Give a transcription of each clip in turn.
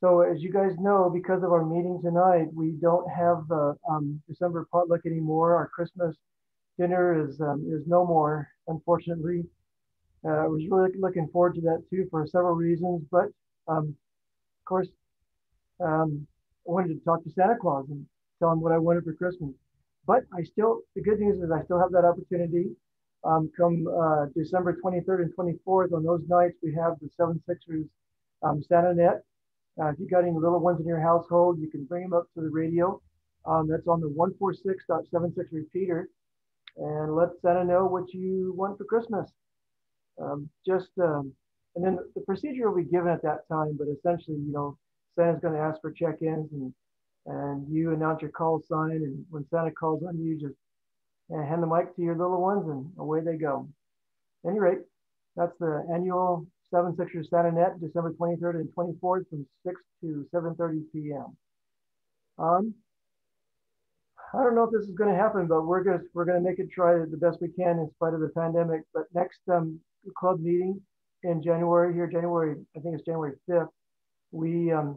So as you guys know, because of our meeting tonight, we don't have the December potluck anymore. Our Christmas dinner is no more, unfortunately. I was really looking forward to that too for several reasons, but of course, I wanted to talk to Santa Claus and tell him what I wanted for Christmas. But the good news is I still have that opportunity. Come December 23rd and 24th, on those nights, we have the 7 Sixers Santa Net. If you got any little ones in your household, you can bring them up to the radio. That's on the 146.76 repeater, and let Santa know what you want for Christmas. And then the procedure will be given at that time, but essentially, Santa's going to ask for check-ins, and you announce your call sign, and when Santa calls on you, just hand the mic to your little ones, and away they go. At any rate, that's the annual 7 Sixers Santa Net, December 23rd and 24th from 6 to 7:30 p.m. I don't know if this is going to happen, but we're going to make it try the best we can in spite of the pandemic. But next club meeting in January, I think it's January 5th, we are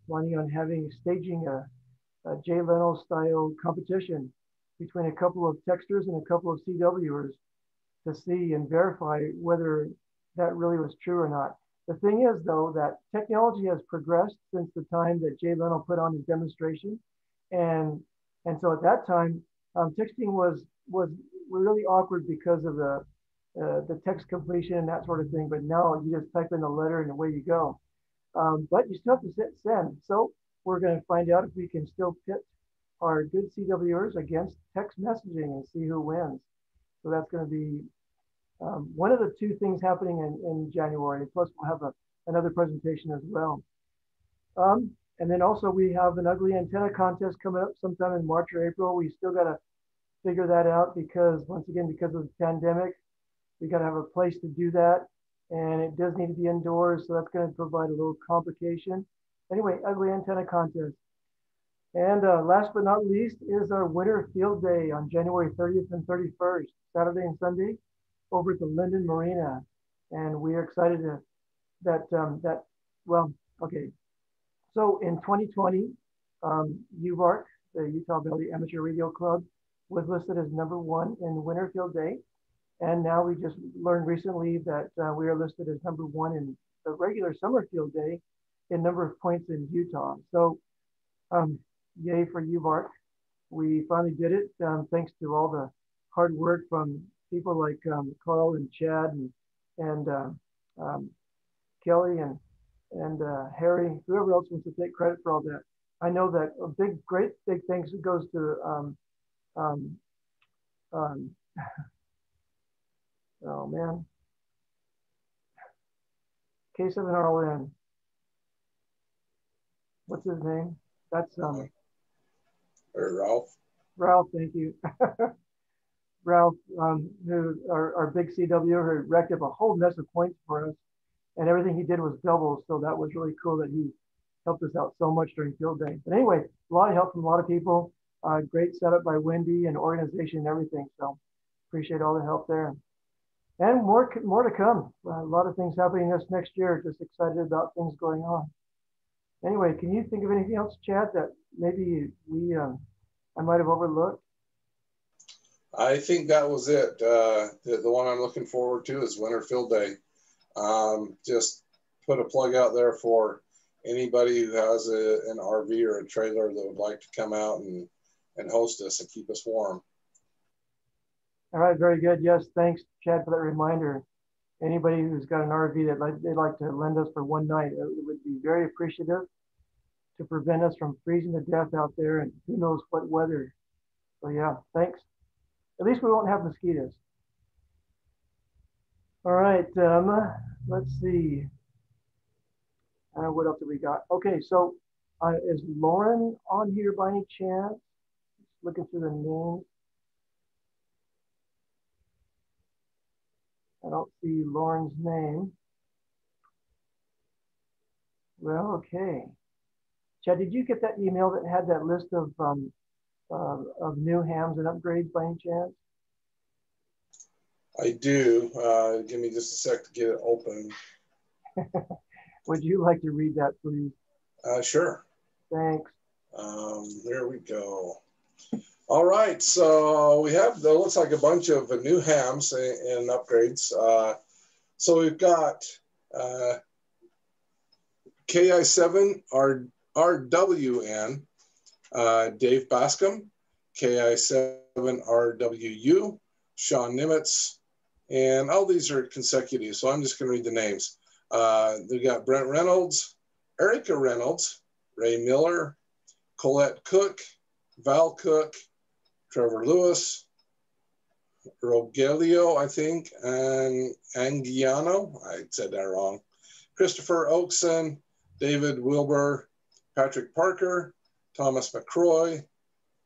planning on staging a Jay Leno style competition between a couple of texters and a couple of CWers to see and verify whether that really was true or not. The thing is, though, that technology has progressed since the time that Jay Leno put on his demonstration. And so at that time, texting was really awkward because of the text completion and that sort of thing. But now you just type in the letter and away you go. But you still have to hit send. So we're going to find out if we can still pit our good CWers against text messaging and see who wins. So that's going to be one of the two things happening in January. Plus, we'll have another presentation as well. And then also we have an ugly antenna contest coming up sometime in March or April. We still got to figure that out because, once again, because of the pandemic, we got to have a place to do that. And it does need to be indoors, so that's going to provide a little complication. Anyway, ugly antenna contest. And last but not least is our winter field day on January 30th and 31st, Saturday and Sunday, over at the Linden Marina. And we are excited okay. So in 2020, UVARC, the Utah Valley Amateur Radio Club, was listed as #1 in winter field day. And now we just learned recently that we are listed as #1 in the regular summer field day in number of points in Utah. So yay for UVARC. We finally did it thanks to all the hard work from people like Carl and Chad and Kelly and Harry, whoever else wants to take credit for all that. I know that a great big thanks goes to oh man, K7RLN. What's his name? That's Ralph. Ralph, thank you. Ralph, who our big CW, who racked up a whole mess of points for us, and everything he did was doubles. So that was really cool that he helped us out so much during field day. But anyway, a lot of help from a lot of people. Great setup by Wendy and organization and everything. So appreciate all the help there. And more to come. A lot of things happening this next year. Just excited about things going on. Anyway, can you think of anything else, Chad, that maybe I might have overlooked? I think that was it. The one I'm looking forward to is winter field day. Just put a plug out there for anybody who has an RV or a trailer that would like to come out and host us and keep us warm. All right, very good. Yes, thanks, Chad, for that reminder. Anybody who's got an RV that they'd like to lend us for one night, it would be very appreciative to prevent us from freezing to death out there and who knows what weather. So yeah, thanks. At least we won't have mosquitoes. All right, let's see. What else have we got? Okay, so is Lauren on here by any chance? Just looking through the names. I don't see Lauren's name. Well, okay. Chad, did you get that email that had that list of new hams and upgrades by any chance? I do. Give me just a sec to get it open. Would you like to read that, please? Sure. Thanks. There we go. All right, so we have, looks like a bunch of new hams and upgrades. So we've got KI7 RWN, Dave Bascom, KI7 RWU, Sean Nimitz, and all these are consecutive, so I'm just going to read the names. They've got Brent Reynolds, Erica Reynolds, Ray Miller, Colette Cook, Val Cook, Trevor Lewis, Rogelio, I think, and Angiano, I said that wrong, Christopher Oakson, David Wilbur, Patrick Parker, Thomas McCroy,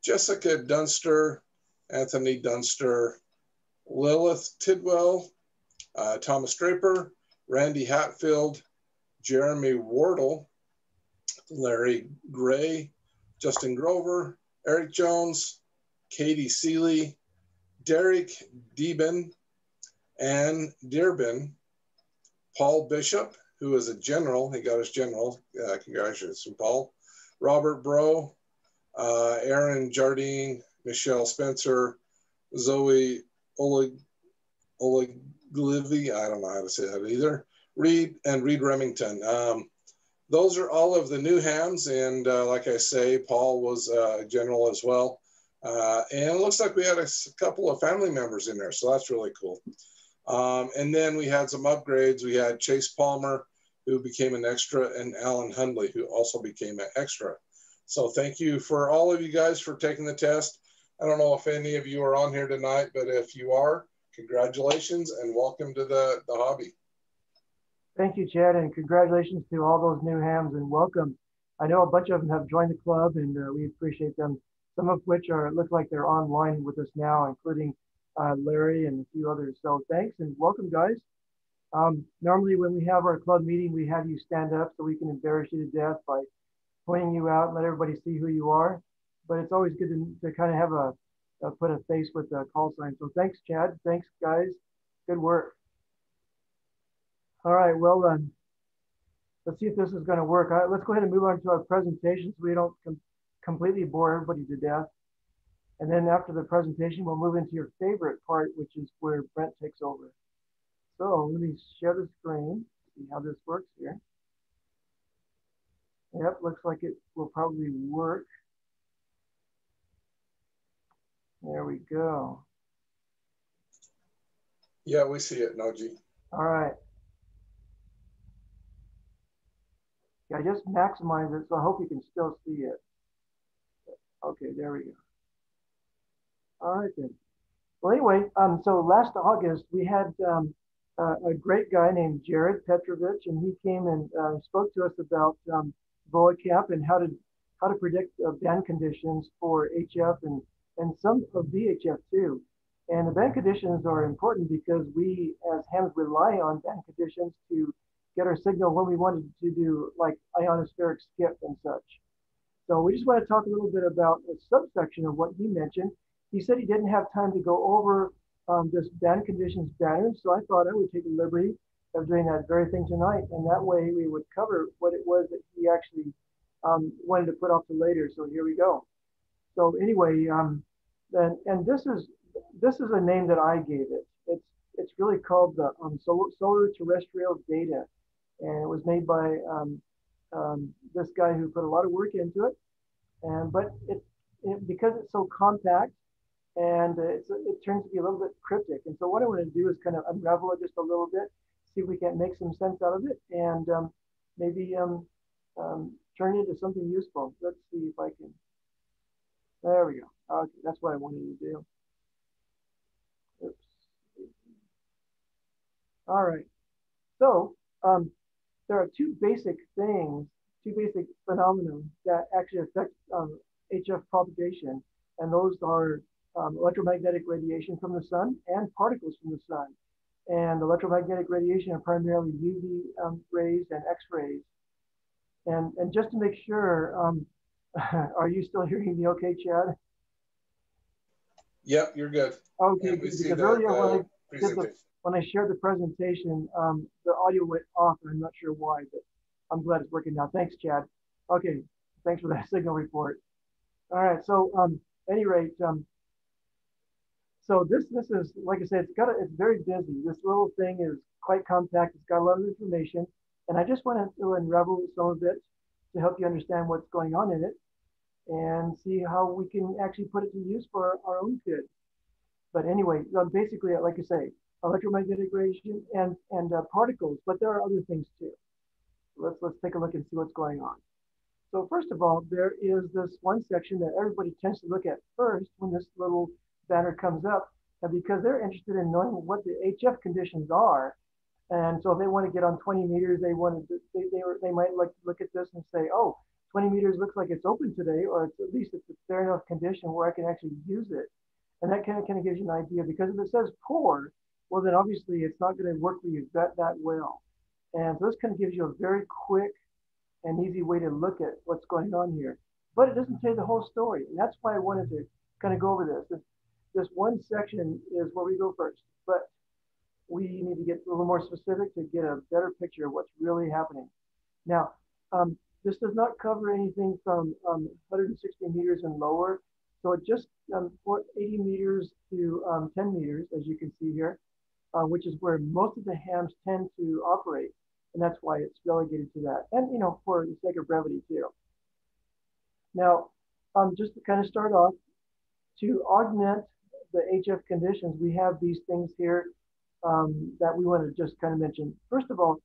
Jessica Dunster, Anthony Dunster, Lilith Tidwell, Thomas Draper, Randy Hatfield, Jeremy Wardle, Larry Gray, Justin Grover, Eric Jones, Katie Seeley, Derek Deben, Ann Dearbin, Paul Bishop, who is a general, he got his general, congratulations, Paul, Robert Bro, Aaron Jardine, Michelle Spencer, Zoe Oliglivy, I don't know how to say that either, Reed Remington. Those are all of the new hams, and like I say, Paul was a general as well. And it looks like we had a couple of family members in there, so that's really cool. And then we had some upgrades. We had Chase Palmer, who became an extra, and Alan Hundley, who also became an extra. So thank you for all of you guys for taking the test. I don't know if any of you are on here tonight, but if you are, congratulations and welcome to the hobby. Thank you, Chad, and congratulations to all those new hams and welcome. I know a bunch of them have joined the club and we appreciate them. Some of which look like they're online with us now, including Larry and a few others. So thanks and welcome, guys. Normally when we have our club meeting, we have you stand up so we can embarrass you to death by pointing you out and let everybody see who you are. But it's always good to kind of have put a face with a call sign. So thanks, Chad. Thanks, guys. Good work. All right, well, let's see if this is going to work. Let's go ahead and move on to our presentation so we don't completely bore everybody to death. And then after the presentation, we'll move into your favorite part, which is where Brent takes over. So let me share the screen, see how this works here. Yep, looks like it will probably work. There we go. Yeah, we see it, Noji. All right. Yeah, I just maximize it, so I hope you can still see it. Okay, there we go. All right then. Well, anyway, so last August we had a great guy named Jared Petrovich, and he came and spoke to us about Vhf and how to predict band conditions for HF and some of VHF too. And the band conditions are important because we as hams rely on band conditions to get our signal when we wanted to do like ionospheric skip and such. So we just want to talk a little bit about a subsection of what he mentioned. He said he didn't have time to go over this band conditions pattern, so I thought I would take the liberty of doing that very thing tonight, and that way we would cover what it was that he actually wanted to put off to later. So here we go. So anyway, and this is a name that I gave it. It's really called the Solar Terrestrial Data, and it was made by this guy who put a lot of work into it. But because it's so compact and it turns to be a little bit cryptic. And so what I want to do is kind of unravel it just a little bit, see if we can make some sense out of it, and maybe turn it into something useful. Let's see if I can. There we go. Okay, that's what I wanted to do. Oops. All right. So there are two basic phenomena that actually affect HF propagation, and those are electromagnetic radiation from the sun and particles from the sun. And electromagnetic radiation are primarily UV rays and X-rays. And just to make sure, are you still hearing me okay, Chad? Yep, you're good. Okay, because earlier when I shared the presentation, the audio went off, and I'm not sure why, but I'm glad it's working now. Thanks, Chad. Okay, thanks for that signal report. All right, so any rate, so this is, like I said, it's very busy. This little thing is quite compact. It's got a lot of information, and I just wanted to unravel some of it to help you understand what's going on in it and see how we can actually put it to use for our own good. But anyway, basically, like I say, electromagnetic radiation and particles, but there are other things too. Let's take a look and see what's going on. So first of all, there is this one section that everybody tends to look at first when this little banner comes up, and because they're interested in knowing what the HF conditions are. And so if they want to get on 20 meters, they might like to look at this and say, oh, 20 meters looks like it's open today, or it's, at least it's a fair enough condition where I can actually use it. And that kind of gives you an idea, because if it says poor, well, then obviously it's not going to work for you that well. And so this kind of gives you a very quick and easy way to look at what's going on here. But it doesn't tell you the whole story. And that's why I wanted to kind of go over this. This one section is where we go first, but we need to get a little more specific to get a better picture of what's really happening. Now, this does not cover anything from 160 meters and lower. So it just 80 meters to 10 meters, as you can see here, which is where most of the hams tend to operate. And that's why it's relegated to that. And, you know, for the sake of brevity too. Now, just to kind of start off, to augment the HF conditions, we have these things here that we want to just kind of mention. First of all,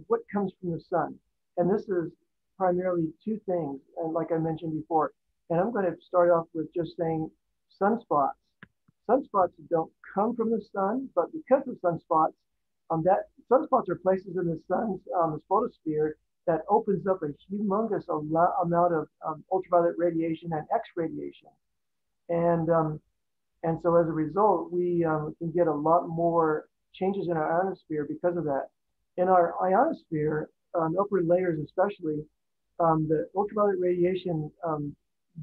what comes from the sun? And this is primarily two things, and like I mentioned before. And I'm going to start off with just saying sunspots. Sunspots don't come from the sun, but because of sunspots, sunspots are places in the sun's photosphere that opens up a humongous amount of ultraviolet radiation and X radiation. And so as a result, we can get a lot more changes in our ionosphere because of that. In our ionosphere, upper layers especially, the ultraviolet radiation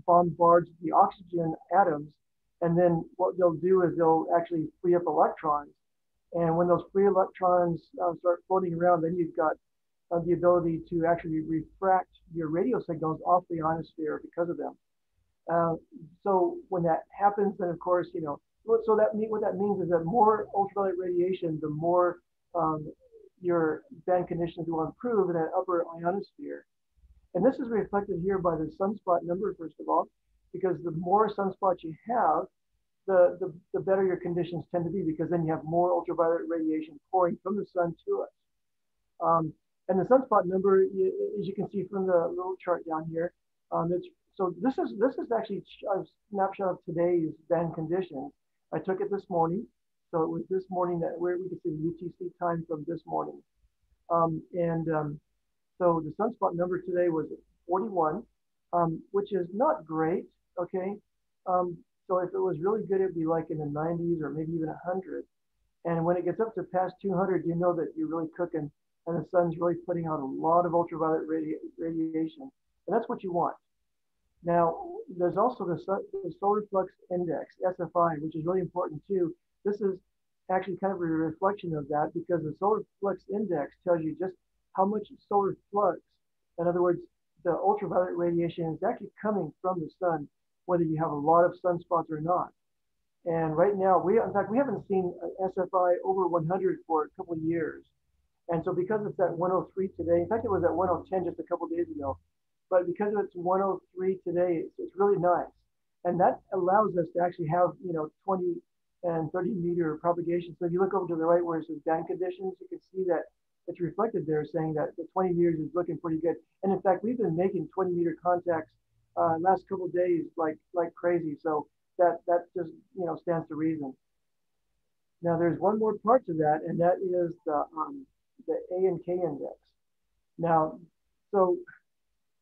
bombards the oxygen atoms, and then what they'll do is they'll actually free up electrons. And when those free electrons start floating around, then you've got the ability to actually refract your radio signals off the ionosphere because of them. So when that happens, then of course, you know, what that means is that more ultraviolet radiation, the more your band conditions will improve in that upper ionosphere. And this is reflected here by the sunspot number, first of all, because the more sunspots you have, the better your conditions tend to be, because then you have more ultraviolet radiation pouring from the sun to us. And the sunspot number, as you can see from the little chart down here, so this is actually a snapshot of today's band conditions. I took it this morning, so it was this morning that we can see the UTC time from this morning. So the sunspot number today was 41, which is not great, okay? So if it was really good, it'd be like in the 90s or maybe even 100. And when it gets up to past 200, you know that you're really cooking, and the sun's really putting out a lot of ultraviolet radiation. And that's what you want. Now, there's also the solar flux index, SFI, which is really important too. This is actually kind of a reflection of that, because the solar flux index tells you just how much solar flux, in other words, the ultraviolet radiation is actually coming from the sun, whether you have a lot of sunspots or not. And right now, in fact, we haven't seen an SFI over 100 for a couple of years. And so because it's at 103 today, in fact, it was at 110 just a couple of days ago, but because it's 103 today, it's really nice. And that allows us to actually have, you know, 20 and 30 meter propagation. So if you look over to the right where it says band conditions, you can see that it's reflected there, saying that the 20 meters is looking pretty good. And in fact, we've been making 20 meter contacts last couple of days like crazy. So that just, you know, stands to reason. Now there's one more part to that, and that is the A and K index. Now, so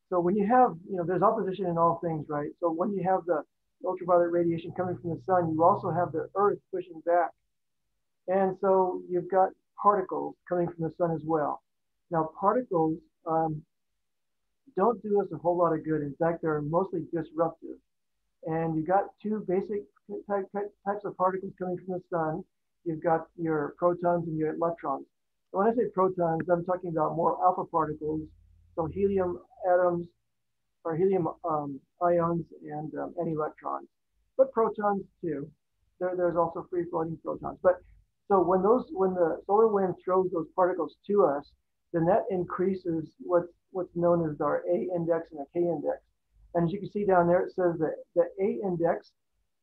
when you have, you know, there's opposition in all things, right? So when you have the ultraviolet radiation coming from the sun, you also have the earth pushing back. And so you've got particles coming from the sun as well. Now particles don't do us a whole lot of good. In fact, they're mostly disruptive. And you've got two basic types of particles coming from the sun. You've got your protons and your electrons. So when I say protons, I'm talking about more alpha particles, So helium atoms or helium ions and electrons, but protons too. There's also free floating protons. But so when the solar wind throws those particles to us, then that increases what's known as our A index and a K index. And as you can see down there, it says that the A index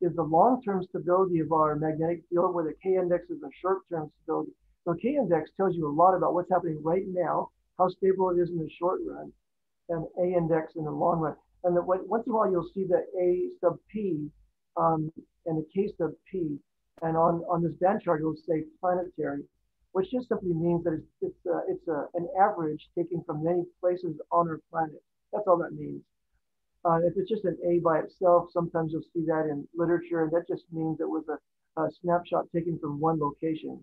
is the long-term stability of our magnetic field, where the K index is the short-term stability. So K index tells you a lot about what's happening right now, how stable it is in the short run, and A index in the long run. And once in a while, you'll see the A sub P and the K sub P. And on this band chart, it'll say planetary, which just simply means that it's an average taken from many places on our planet. That's all that means. If it's just an A by itself, sometimes you'll see that in literature, and that just means it was a snapshot taken from one location.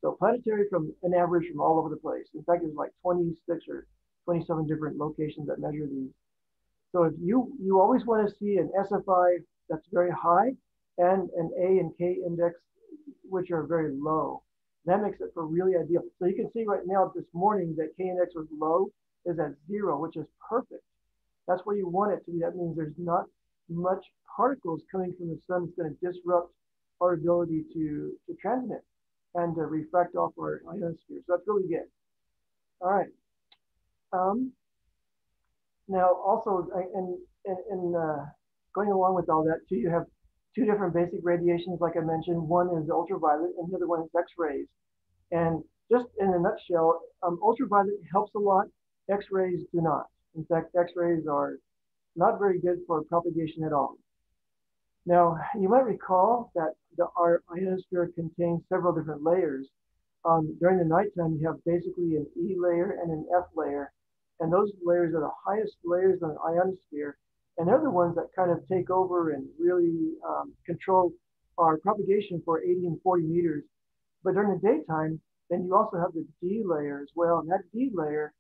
So planetary from an average from all over the place. In fact, there's like 26 or 27 different locations that measure these. So if you always want to see an SFI that's very high and an A and K index, which are very low. That makes it for really ideal. So you can see right now this morning that K index was low, is at 0, which is perfect. That's where you want it to be. That means there's not much particles coming from the sun that's going to disrupt our ability to transmit and to refract off our ionosphere. So that's really good. All right. Now also, going along with all that too, you have two different basic radiations, like I mentioned. One is ultraviolet and the other one is X-rays. And just in a nutshell, ultraviolet helps a lot, X-rays do not. In fact, X-rays are not very good for propagation at all. Now, you might recall that our ionosphere contains several different layers. During the nighttime, you have basically an E layer and an F layer. And those layers are the highest layers on the ionosphere. And they're the ones that kind of take over and really control our propagation for 80 and 40 meters. But during the daytime, then you also have the D layer as well. And that D layer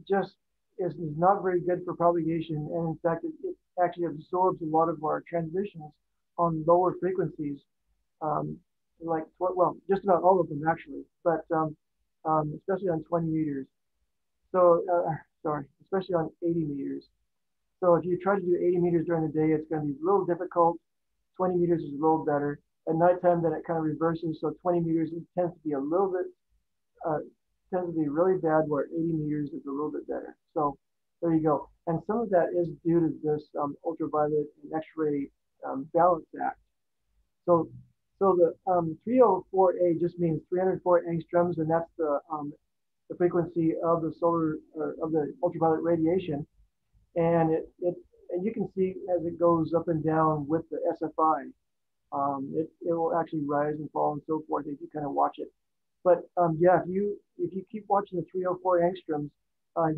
just is not very good for propagation. And in fact, it actually absorbs a lot of our transmissions on lower frequencies, just about all of them actually, but especially on 20 meters. So, especially on 80 meters. So if you try to do 80 meters during the day, it's going to be a little difficult. 20 meters is a little better. At nighttime, then it kind of reverses. So 20 meters tends to be a little bit, tends to be really bad, where 80 meters is a little bit better. So there you go. And some of that is due to this ultraviolet and X-ray balance act. So the 304A just means 304 angstroms, and that's the frequency of the solar or of the ultraviolet radiation. And and you can see as it goes up and down with the SFI, it will actually rise and fall and so forth if you kind of watch it. But yeah, if you keep watching the 304 angstroms,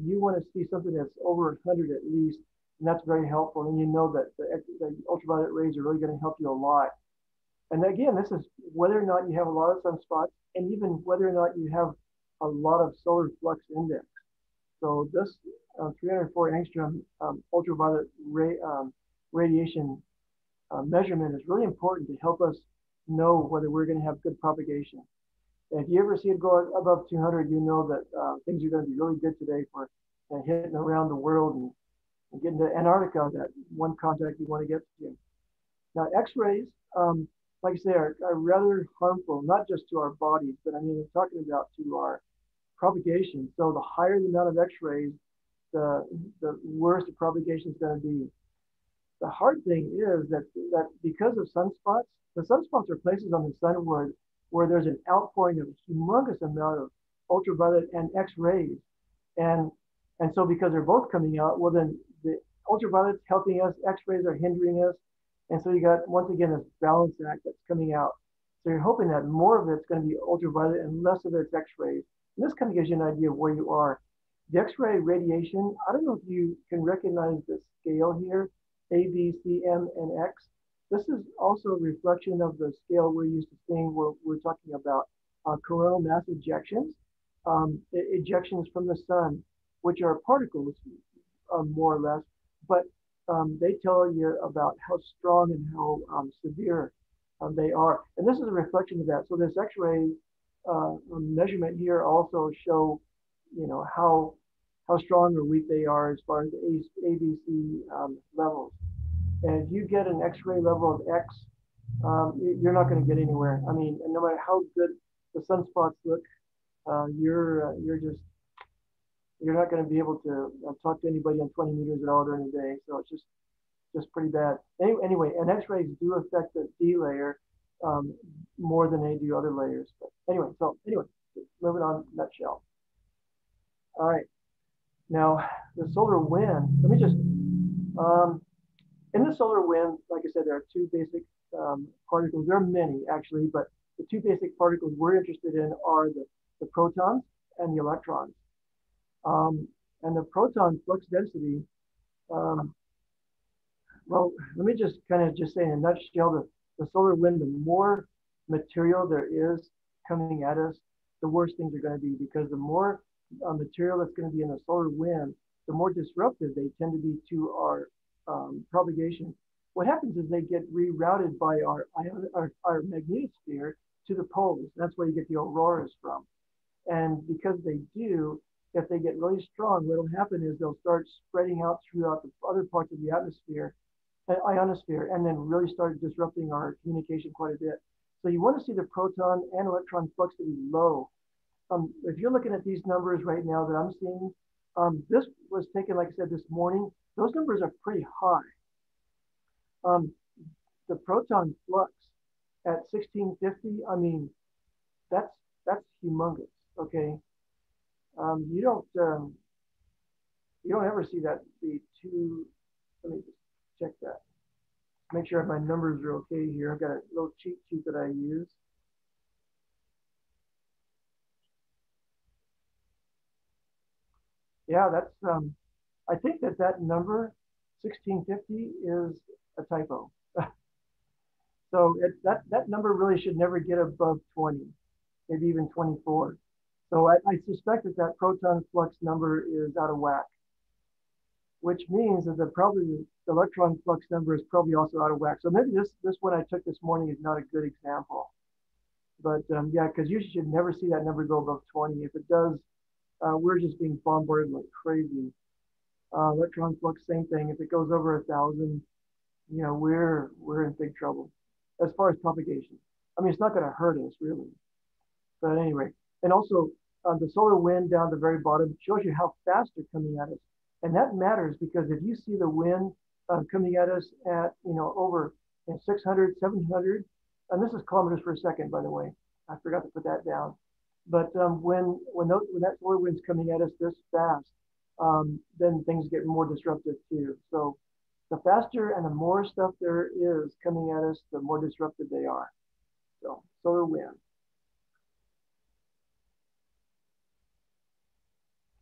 you want to see something that's over 100 at least, and that's very helpful. And you know that the ultraviolet rays are really going to help you a lot. And again, this is whether or not you have a lot of sunspots, and even whether or not you have a lot of solar flux index. So this 304 angstrom ultraviolet radiation measurement is really important to help us know whether we're going to have good propagation. And if you ever see it go above 200, you know that things are going to be really good today for hitting around the world and getting to Antarctica, that one contact you want to get to. Now, X-rays, like I say, are rather harmful, not just to our bodies, but I mean, we're talking about to our propagation. So the higher the amount of X-rays, the worse the propagation is going to be. The hard thing is that because of sunspots, the sunspots are places on the sun where there's an outpouring of a humongous amount of ultraviolet and X-rays. And so because they're both coming out, well then the ultraviolet's helping us, X-rays are hindering us. And so you got, once again, this balance act that's coming out. So you're hoping that more of it's going to be ultraviolet and less of it's X-rays. And this kind of gives you an idea of where you are. The X-ray radiation, I don't know if you can recognize the scale here, A, B, C, M, and X. This is also a reflection of the scale we're used to seeing where we're talking about coronal mass ejections, ejections from the sun, which are particles, more or less, but they tell you about how strong and how severe they are. And this is a reflection of that. So this X-ray measurement here also show, how how strong or weak they are as far as the ABC levels. And if you get an X-ray level of X, you're not going to get anywhere. I mean, no matter how good the sunspots look, you're not going to be able to talk to anybody on 20 meters at all during the day. So it's just pretty bad. Anyway, and X-rays do affect the D layer more than they do other layers. But anyway, moving on, nutshell. All right. Now, the solar wind, let me just, in the solar wind, like I said, there are two basic particles. There are many, actually, but the two basic particles we're interested in are the protons and the electrons. And the proton flux density, well, let me just kind of just say in a nutshell, the solar wind, the more material there is coming at us, the worse things are going to be, because the more material that's going to be in the solar wind, the more disruptive they tend to be to our propagation. What happens is they get rerouted by our magnetosphere to the poles. That's where you get the auroras from. And because they do, if they get really strong, what'll happen is they'll start spreading out throughout the other parts of the atmosphere, ionosphere, and then really start disrupting our communication quite a bit. So you want to see the proton and electron flux to be low. If you're looking at these numbers right now that I'm seeing, this was taken, like I said, this morning. Those numbers are pretty high. The proton flux at 1650, I mean, that's humongous. Okay, you don't ever see that be too. Let me just check that. Make sure my numbers are okay here. I've got a little cheat sheet that I use. Yeah, that's, I think that number, 1650, is a typo. So that number really should never get above 20, maybe even 24. So I suspect that proton flux number is out of whack, which means that the electron flux number is probably also out of whack. So maybe this one I took this morning is not a good example. But yeah, because you should never see that number go above 20. If it does, we're just being bombarded like crazy. Electron flux, same thing. If it goes over 1,000, we're in big trouble as far as propagation. I mean, it's not going to hurt us really. But anyway, and also the solar wind down the very bottom shows you how fast they're coming at us. And that matters because if you see the wind coming at us at, over 600, 700, and this is kilometers per second, by the way, I forgot to put that down. But when that solar wind's coming at us this fast, then things get more disruptive too. So the faster and the more stuff there is coming at us, the more disruptive they are. So solar wind.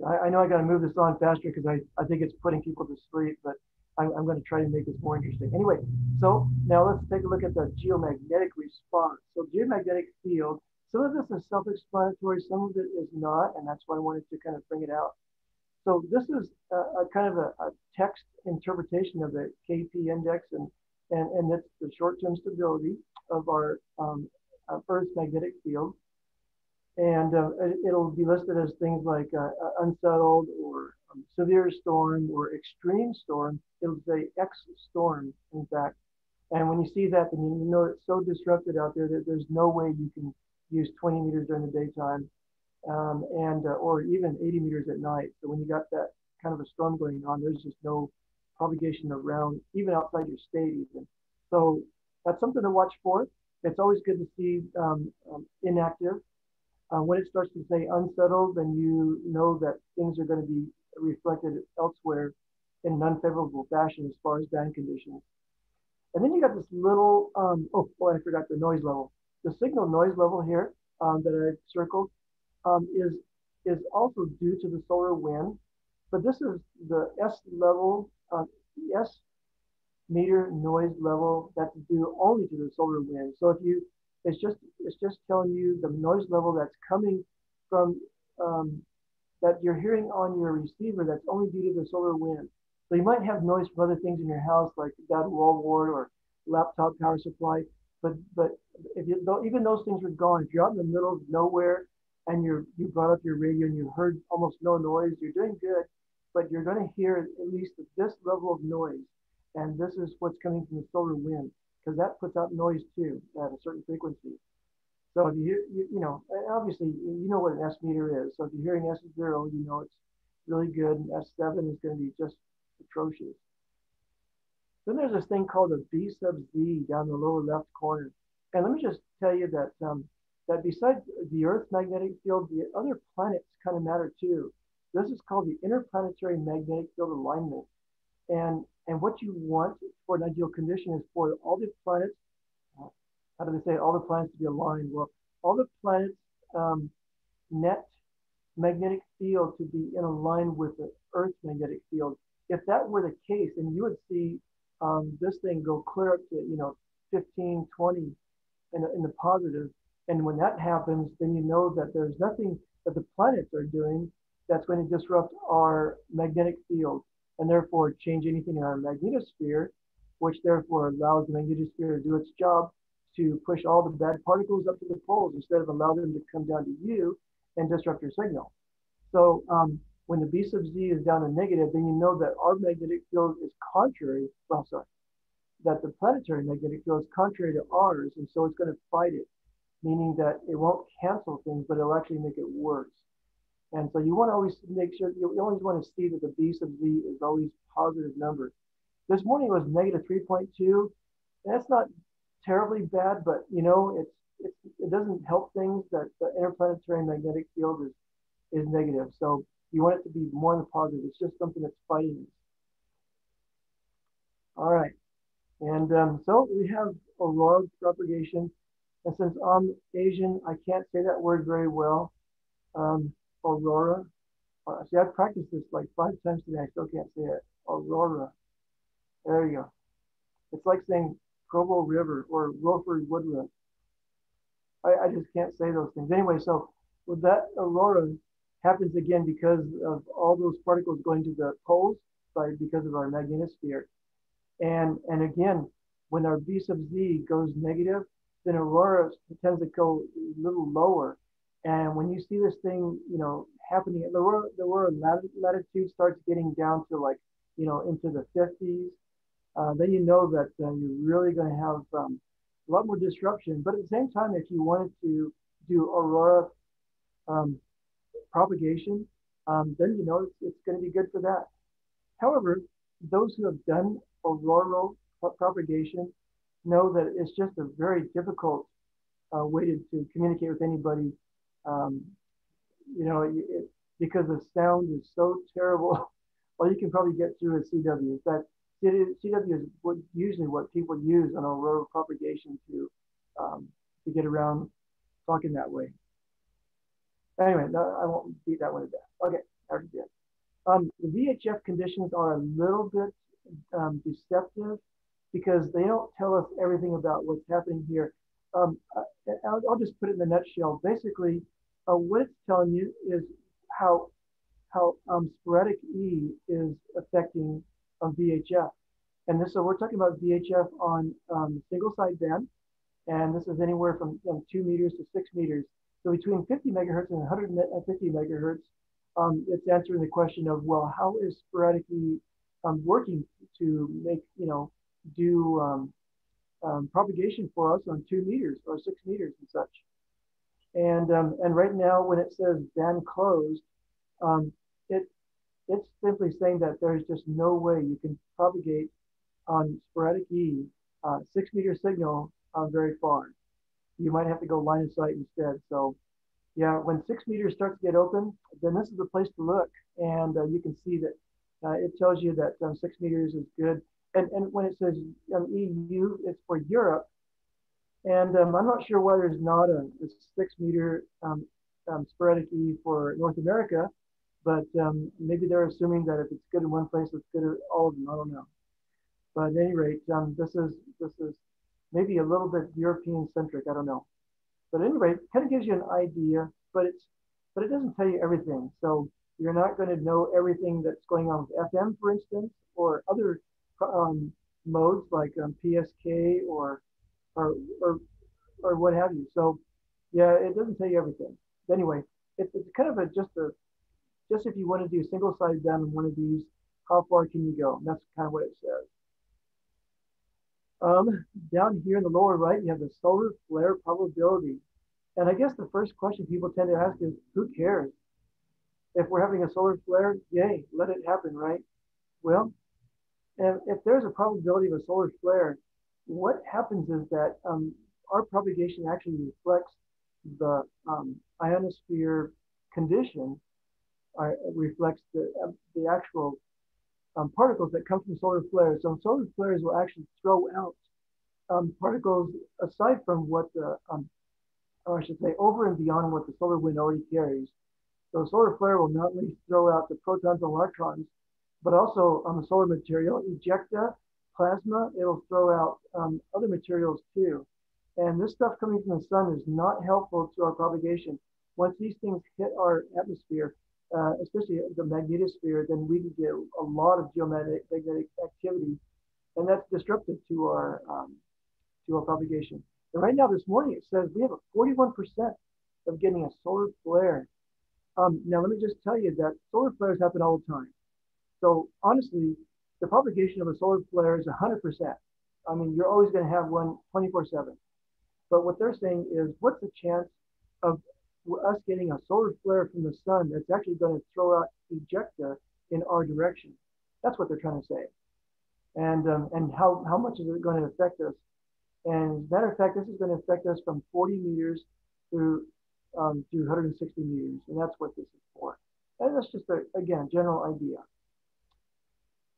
I know I got to move this on faster because I think it's putting people to sleep, but I'm going to try to make this more interesting. Anyway, so now let's take a look at the geomagnetic response. So geomagnetic field, some of this is self-explanatory, some of it is not, and that's why I wanted to kind of bring it out. So this is a kind of a text interpretation of the KP index, and that's the short-term stability of our Earth's magnetic field. And it'll be listed as things like unsettled or severe storm or extreme storm. It'll say X storm, in fact. And when you see that, then you know it's so disrupted out there that there's no way you can use 20 meters during the daytime or even 80 meters at night. So when you got that kind of a storm going on, there's just no propagation around, even outside your state even. So that's something to watch for. It's always good to see inactive. When it starts to say unsettled, then you know that things are going to be reflected elsewhere in an unfavorable fashion as far as band conditions. And then you got this little, I forgot the noise level. The signal noise level here that I circled is also due to the solar wind, but this is the S level, S meter noise level that's due only to the solar wind. So it's just telling you the noise level that's coming from that you're hearing on your receiver that's only due to the solar wind. So you might have noise from other things in your house like that wall wart or laptop power supply, but if even those things are gone, if you're out in the middle of nowhere and you brought up your radio and you heard almost no noise, you're doing good, but you're going to hear at least this level of noise. And this is what's coming from the solar wind, because that puts out noise too at a certain frequency. So if you hear, you know, obviously you know what an S meter is. So if you're hearing S0, you know it's really good, and S7 is going to be just atrocious. Then there's this thing called a B sub Z down the lower left corner. And let me just tell you that that besides the Earth's magnetic field, the other planets kind of matter too. This is called the interplanetary magnetic field alignment. And what you want for an ideal condition is for all the planets, how do they say it? All the planets to be aligned? Well, all the planets net magnetic field to be in line with the Earth's magnetic field. If that were the case, then you would see this thing go clear up to, you know, 15, 20 in the positive. And when that happens, then you know that there's nothing that the planets are doing that's going to disrupt our magnetic field and therefore change anything in our magnetosphere, which therefore allows the magnetosphere to do its job to push all the bad particles up to the poles instead of allow them to come down to you and disrupt your signal. So when the B sub Z is down to negative, then you know that our magnetic field is contrary, well, sorry, that the planetary magnetic field is contrary to ours, and so it's going to fight it, meaning that it won't cancel things, but it'll actually make it worse. And so you want to always make sure, you always want to see that the B sub Z is always positive number. This morning was negative 3.2. That's not terribly bad, but you know, it doesn't help things that the interplanetary magnetic field is negative. So you want it to be more in the positive. It's just something that's fighting us. All right. And so we have aurora propagation. And since I'm Asian, I can't say that word very well. Aurora. See, I've practiced this like 5 times today. I still can't say it. Aurora. There you go. It's like saying Provo River or Wilford Woodruff. I just can't say those things. Anyway, so with that aurora happens again because of all those particles going to the poles side because of our magnetosphere. And again, when our B sub Z goes negative, then aurora tends to go a little lower. And when you see this thing, you know, happening, the aurora latitude starts getting down to like, you know, into the 50s. Then you know that you're really going to have a lot more disruption. But at the same time, if you wanted to do aurora propagation, then you know it's going to be good for that. However, those who have done auroral propagation know that it's just a very difficult way to communicate with anybody. You know, because the sound is so terrible. All you can probably get through is CW. That CW is usually what people use on auroral propagation to get around talking that way. Anyway, no, I won't beat that one to death. Okay, I already did. The VHF conditions are a little bit deceptive because they don't tell us everything about what's happening here. I'll just put it in a nutshell. Basically, what it's telling you is how sporadic E is affecting VHF. And this, so we're talking about VHF on single sideband, and this is anywhere from 2 meters to 6 meters. So between 50 megahertz and 150 megahertz, it's answering the question of, well, how is sporadic E working to make, you know, do propagation for us on 2 meters or 6 meters and such. And right now, when it says band closed, it's simply saying that there's just no way you can propagate on sporadic E 6 meter signal very far. You might have to go line of sight instead. So yeah, when 6 meters starts to get open, then this is the place to look. And you can see that it tells you that 6 meters is good. And when it says EU, it's for Europe. And I'm not sure why there's not a 6 meter sporadic E for North America, but maybe they're assuming that if it's good in one place, it's good at all of them. I don't know. But at any rate, this is maybe a little bit European centric. I don't know. But at any rate, kind of gives you an idea, but it doesn't tell you everything. So you're not going to know everything that's going on with FM, for instance, or other modes like PSK or what have you. So yeah, it doesn't tell you everything. anyway, it's kind of just if you want to do single side down on one of these, how far can you go? And that's kind of what it says. Down here in the lower right, you have the solar flare probability. And I guess the first question people tend to ask is, who cares? If we're having a solar flare, yay, let it happen, right? Well, if there's a probability of a solar flare, what happens is that our propagation actually reflects the ionosphere condition, reflects the actual particles that come from solar flares. So solar flares will actually throw out particles aside from what the, or I should say, over and beyond what the solar wind already carries. So solar flare will not only throw out the protons and electrons, but also on the solar material, ejecta, plasma, it'll throw out other materials too. And this stuff coming from the sun is not helpful to our propagation. Once these things hit our atmosphere, especially the magnetosphere, then we can get a lot of geomagnetic activity, and that's disruptive to our propagation. And right now, this morning, it says we have a 41% of getting a solar flare. Now, let me just tell you that solar flares happen all the time. So honestly, the propagation of a solar flare is 100%. I mean, you're always going to have one 24/7. But what they're saying is, what's the chance of us getting a solar flare from the sun that's actually going to throw out ejecta in our direction? That's what they're trying to say. And how much is it going to affect us? And as a matter of fact, this is going to affect us from 40 meters through 160 meters. And that's what this is for. And that's just, again, general idea.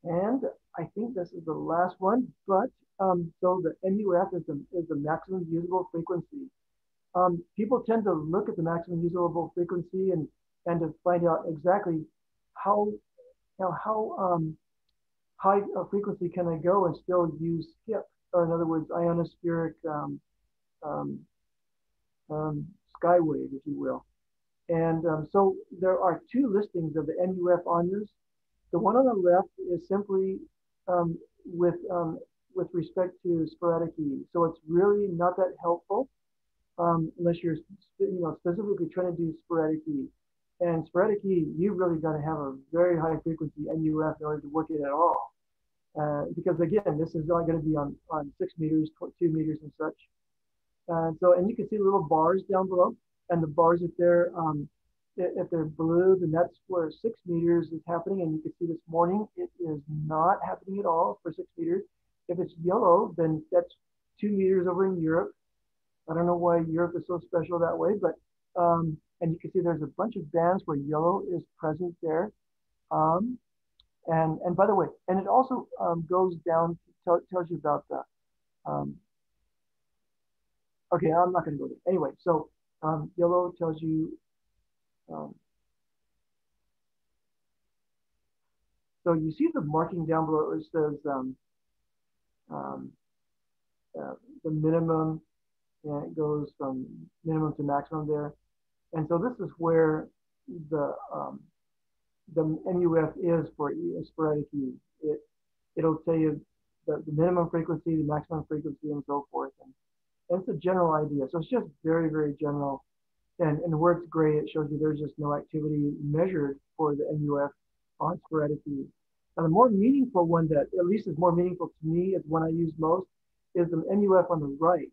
And I think this is the last one, but so the MUF is the maximum usable frequency. People tend to look at the maximum usable frequency and to find out exactly how high a frequency can I go and still use skip, or in other words, ionospheric skywave, if you will. And so there are two listings of the MUF on this. The one on the left is simply with respect to sporadic E. So it's really not that helpful unless you're specifically trying to do sporadic E. And sporadic E, you really got to have a very high frequency MUF in order to work it at all. Because again, this is only going to be on 6 meters, 2 meters and such. And you can see the little bars down below, and the bars, if they're blue, then that's where 6 meters is happening. And you can see this morning, it is not happening at all for 6 meters. If it's yellow, then that's 2 meters over in Europe. I don't know why Europe is so special that way, but, and you can see there's a bunch of bands where yellow is present there. And by the way, and it also goes down, tells you about the, okay, I'm not going to go there. Anyway, so yellow tells you, so you see the marking down below, it says the minimum, and it goes from minimum to maximum there. And so this is where the MUF is for sporadic E. It'll tell you the minimum frequency, the maximum frequency, and so forth. And it's a general idea. So it's just very, very general. And where it's gray, it shows you there's just no activity measured for the MUF on sporadic E. Now, the more meaningful one that at least is more meaningful to me, is one I use most, is the MUF on the right.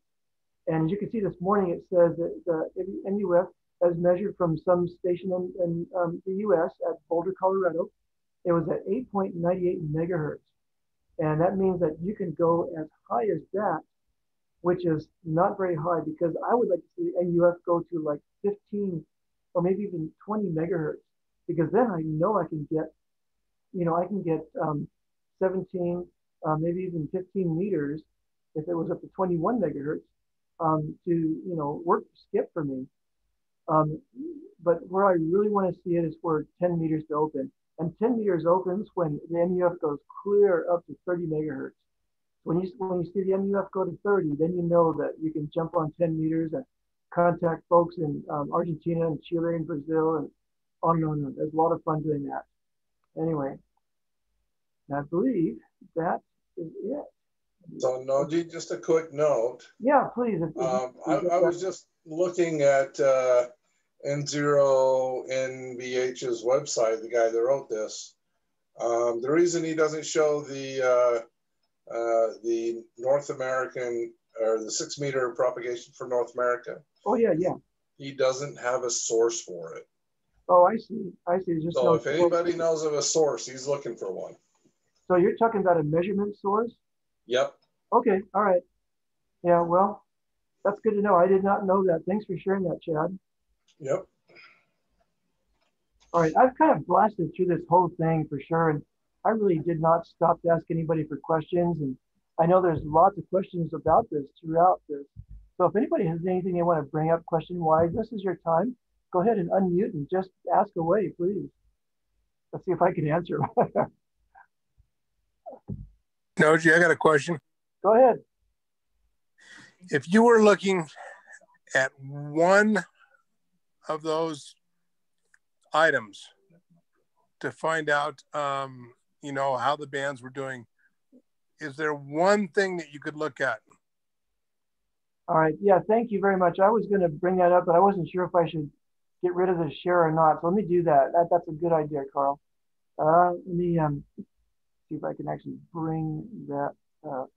And as you can see this morning, it says that the MUF, as measured from some station in the US at Boulder, Colorado, it was at 8.98 megahertz. And that means that you can go as high as that, which is not very high, because I would like to see the MUF go to like 15 or maybe even 20 megahertz, because then I know I can get, 17, maybe even 15 meters, if it was up to 21 megahertz, to, work skip for me. But where I really want to see it is for 10 meters to open. And 10 meters opens when the MUF goes clear up to 30 megahertz. When you see the MUF go to 30, then you know that you can jump on 10 meters and contact folks in Argentina and Chile and Brazil and on and on and on. There's a lot of fun doing that. Anyway, I believe that is it. So Noji, just a quick note. Yeah, please. I was just looking at N0NBH's website, the guy that wrote this. The reason he doesn't show the North American, or the 6 meter propagation for North America. Oh yeah, yeah. He doesn't have a source for it. Oh, I see. I see. Just so if anybody knows of a source, he's looking for one. So you're talking about a measurement source? Yep. Okay. All right. Yeah. Well, that's good to know. I did not know that. Thanks for sharing that, Chad. Yep. All right. I've kind of blasted through this whole thing for sure, and I really did not stop to ask anybody for questions. And I know there's lots of questions about this throughout this. So if anybody has anything they want to bring up question-wise, this is your time. Go ahead and unmute and just ask away, please. Let's see if I can answer. Noji, I got a question. Go ahead. If you were looking at one of those items to find out, you know, how the bands were doing, is there one thing that you could look at? All right. Yeah, thank you very much. I was going to bring that up, but I wasn't sure if I should get rid of the share or not. So let me do that. That's a good idea, Carl. Let me see if I can actually bring that up.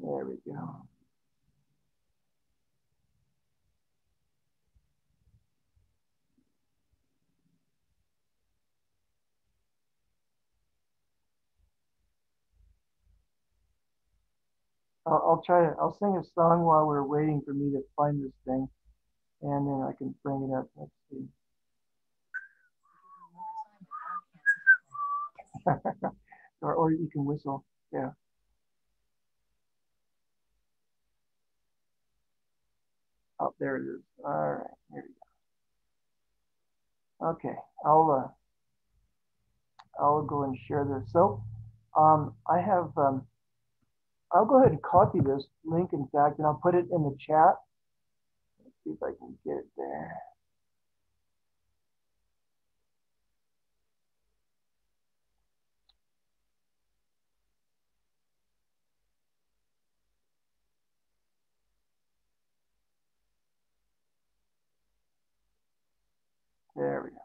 There we go. I'll sing a song while we're waiting for me to find this thing, and then I can bring it up. Let's see. or you can whistle. Yeah. Oh, there it is. All right, here we go. Okay, I'll go and share this. So, I have. I'll go ahead and copy this link, in fact, and I'll put it in the chat. Let's see if I can get it there. There we go.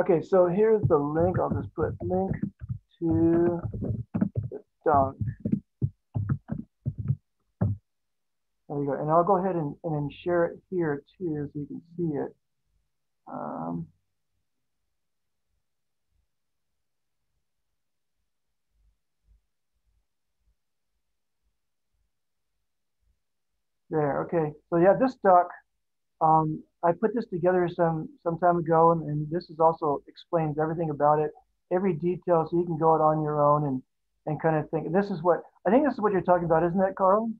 Okay, so here's the link. I'll just put link to the dunk. There we go. And I'll go ahead and share it here too, so you can see it. There, okay. So yeah, this doc, I put this together some time ago, and this is also explains everything about it, every detail, so you can go out on your own and kind of think. This is what, I think this is what you're talking about, isn't it, Carl?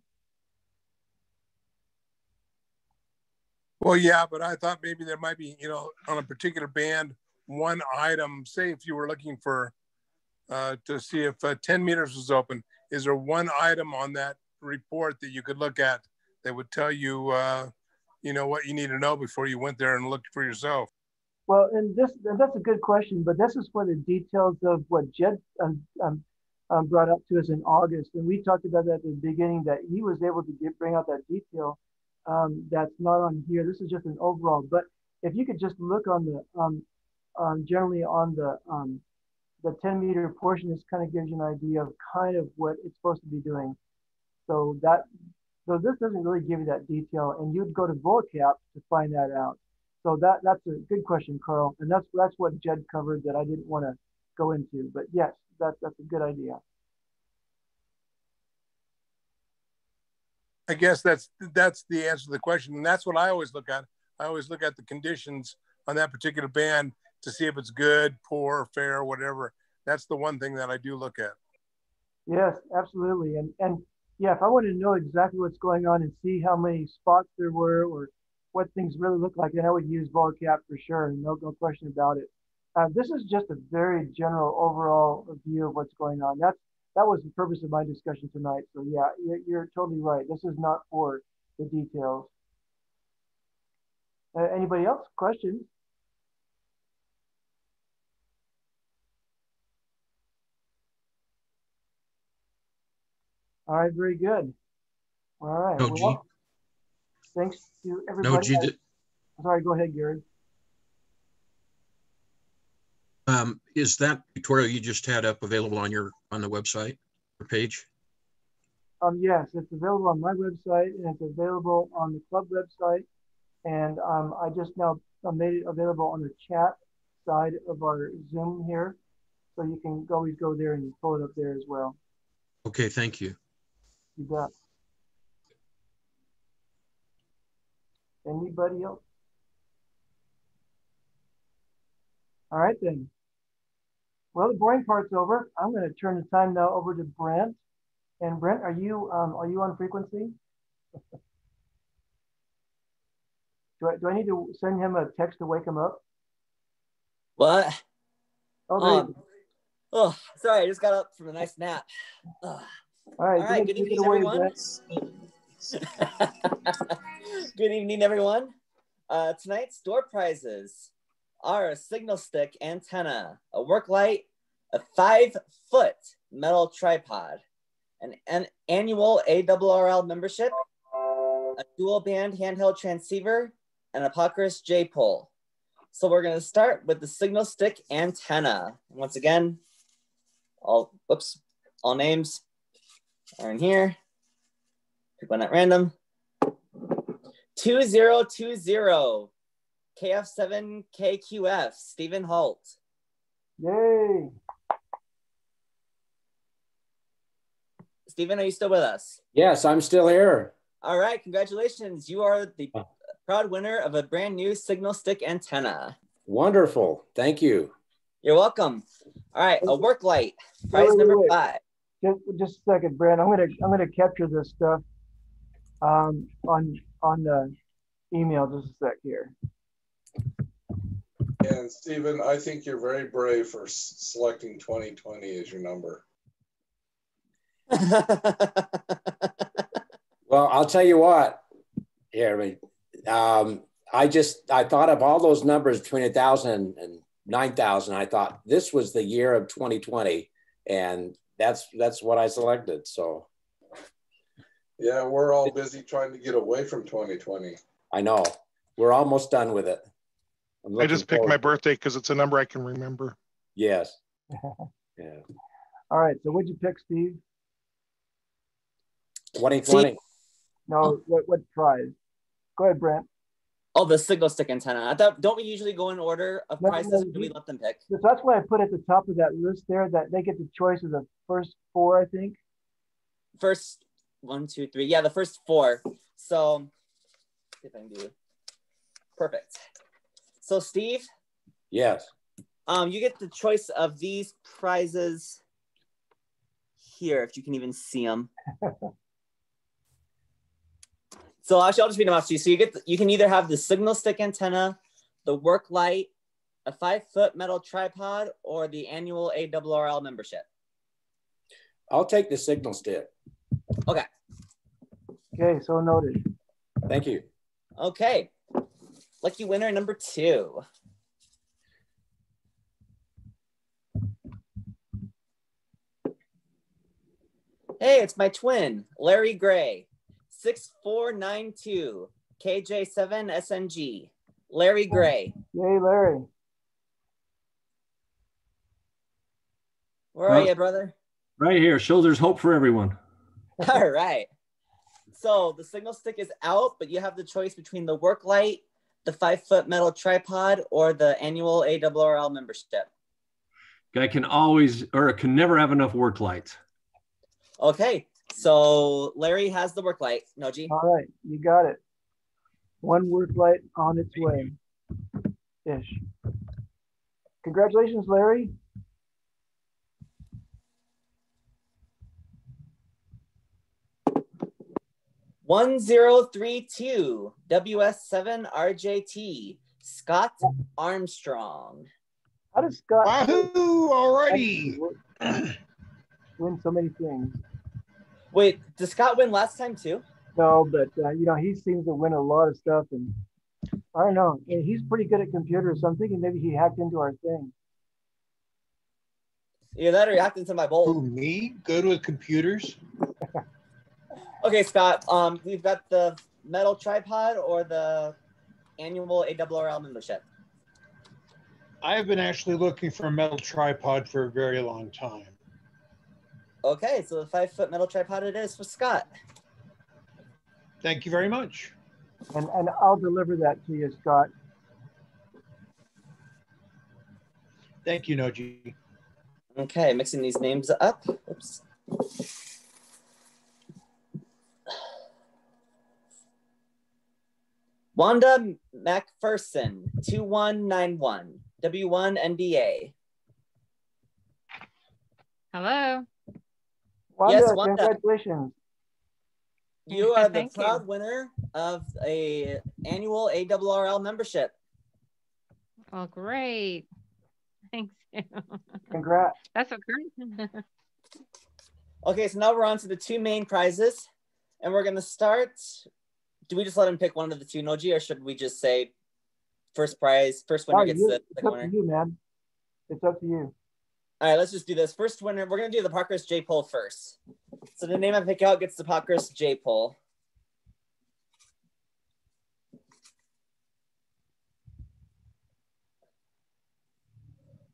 Well, yeah, but I thought maybe there might be, you know, on a particular band, one item, say if you were looking for, to see if 10 meters was open, is there one item on that report that you could look at that would tell you, you know, what you need to know before you went there and looked for yourself? Well, and that's a good question, but this is for the details of what Jed brought up to us in August. And we talked about that at the beginning, that he was able to bring out that detail that's not on here. This is just an overall, but if you could just look on the, generally on the 10 meter portion, this kind of gives you an idea of kind of what it's supposed to be doing. So this doesn't really give you that detail, and you'd go to Vhf to find that out. So that's a good question, Carl, and that's what Jed covered that I didn't want to go into. But yes, that's a good idea. I guess that's the answer to the question, and that's what I always look at. I always look at the conditions on that particular band to see if it's good, poor, fair, whatever. That's the one thing that I do look at. Yes, absolutely, and yeah, if I wanted to know exactly what's going on and see how many spots there were or what things really look like, then I would use Vhf for sure, no question about it. This is just a very general overall view of what's going on. That was the purpose of my discussion tonight. So yeah, you're totally right. This is not for the details. Anybody else? Questions? All right, very good. All right. Noji. Thanks to everybody. Noji, Sorry, go ahead, Gary. is that tutorial you just had up available on the website or page? Yes, it's available on my website and it's available on the club website. And I just now made it available on the chat side of our Zoom here. So you can always go there and pull it up there as well. Okay, thank you. You bet. Anybody else? All right then. Well, the boring part's over. I'm going to turn the time now over to Brent. And Brent, are you on frequency? Do I need to send him a text to wake him up? What? Oh, oh, sorry, I just got up from a nice nap. All right, good evening, everyone. Good evening, everyone. Tonight's door prizes are a signal stick antenna, a work light, a 5-foot metal tripod, an annual ARRL membership, a dual band handheld transceiver, and a Pocris J-pole. So we're going to start with the signal stick antenna. Once again, all names are in here. Pick one at random. 2020 KF7KQF, Stephen Holt. Yay. Stephen, are you still with us? Yes, I'm still here. All right, congratulations. You are the proud winner of a brand new signal stick antenna. Wonderful. Thank you. You're welcome. All right, a work light, prize number 5. Just a second, Brent. I'm gonna capture this stuff on the email. Just a sec here. And Stephen, I think you're very brave for selecting 2020 as your number. Well, I'll tell you what. Here, I thought of all those numbers between 1,000 and 9,000. I thought this was the year of 2020, and that's what I selected. So, yeah, we're all busy trying to get away from 2020. I know we're almost done with it. I just picked my birthday because it's a number I can remember. Yes. Yeah. All right. So what'd you pick, Steve? 2020. No. What prize? Go ahead, Brent. Oh, the signal stick antenna. I thought, don't we usually go in order of prizes, or do we let them pick? That's why I put at the top of that list there that they get the choice of the first 4, I think. First 1, 2, 3. Yeah, the first 4. So, if I can do perfect. So, Steve. Yes. You get the choice of these prizes here, if you can even see them. So actually, I'll just read them off to you. So you can either have the signal stick antenna, the work light, a 5-foot metal tripod, or the annual ARRL membership. I'll take the signal stick. Okay. Okay, so noted. Thank you. Okay. Lucky winner number 2. Hey, it's my twin, Larry Gray. 6492 KJ7 SNG. Larry Gray. Yay, Larry. Where are you, brother? Right here. Shoulders hope for everyone. All right. So the signal stick is out, but you have the choice between the work light, the 5-foot metal tripod, or the annual ARRL membership. I can never have enough work lights. Okay. So Larry has the work light. Noji. All right, you got it. One work light on its way. Ish. Congratulations, Larry. $1032 WS7RJT Scott Armstrong. How does Scott Wahoo! Alrighty. win so many things? Wait, did Scott win last time too? No, but he seems to win a lot of stuff, and I don't know. And he's pretty good at computers, so I'm thinking maybe he hacked into our thing. Either that or you hacked into my bolt. Who, me? Good with computers? Okay, Scott. We've got the metal tripod or the annual ARRL membership? I have been actually looking for a metal tripod for a very long time. Okay, so the 5-foot metal tripod it is for Scott. Thank you very much. And I'll deliver that to you, Scott. Thank you, Noji. Okay, mixing these names up. Oops. Wanda McPherson, 2191, W1NDA. Hello. Wanda, Yes, Wanda. congratulations. You are the Thank you. proud winner of a annual ARRL membership. Well, great. Thanks. Congrats. That's okay. Okay, so now we're on to the two main prizes, and we're gonna start. Do we just let him pick one of the two, Noji, or should we just say first prize, first winner gets the It's second up winner? to you, man. It's up to you. All right, let's just do this. First winner, we're gonna do the Parkhurst J-pole first. So the name I pick out gets the Parkhurst J-pole.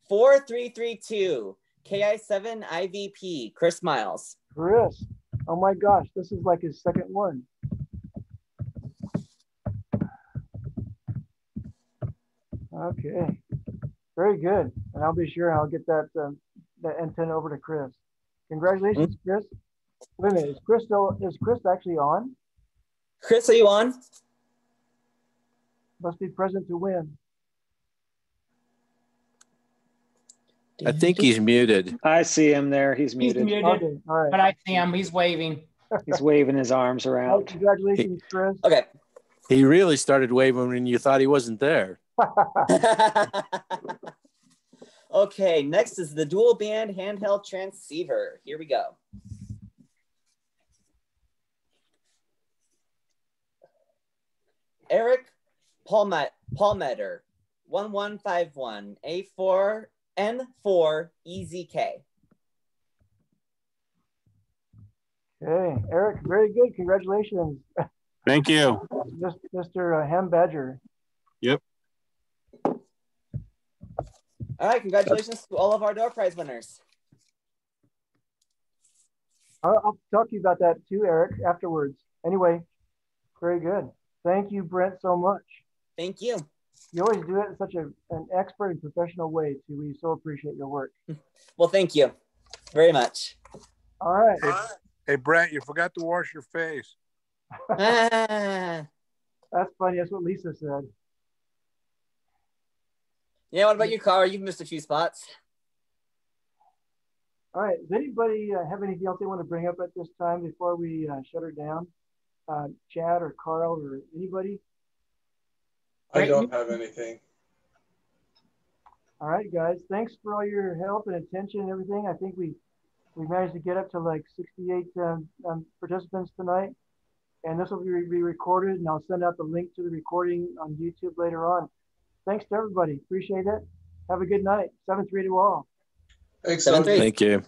(4332) KI7 IVP, Chris Miles. Chris. Oh my gosh, this is like his second one. Okay. Very good. And I'll be sure I'll get that antenna over to Chris. Congratulations, Chris. Wait a minute, is Chris actually on? Chris, are you on? Must be present to win. I think he's muted. I see him there. He's muted. Okay, all right. But I see him. He's waving. He's waving his arms Oh, around. congratulations, Chris. Okay. He really started waving when you thought he wasn't there. Okay, next is the dual band handheld transceiver. Here we go. Eric Palmeter, 1151, A4N4 EZK. Okay, Eric, very good. Congratulations. Thank you. Just Mr. Ham Badger. Yep. All right, congratulations to all of our door prize winners. I'll talk to you about that too, Eric, afterwards. Anyway, very good. Thank you, Brent, so much. Thank you. You always do it in such an expert and professional way, too. We so appreciate your work. Well, thank you very much. All right. Hey, Brent, you forgot to wash your face. Ah. That's funny. That's what Lisa said. Yeah, what about you, Carl? You've missed a few spots. All right. Does anybody have anything else they want to bring up at this time before we shut her down? Chad or Carl or anybody? I don't have anything. All right, guys. Thanks for all your help and attention and everything. I think we managed to get up to like 68 participants tonight. And this will be recorded, and I'll send out the link to the recording on YouTube later on. Thanks to everybody. Appreciate it. Have a good night. 7-3 to all. Thanks. Thank you.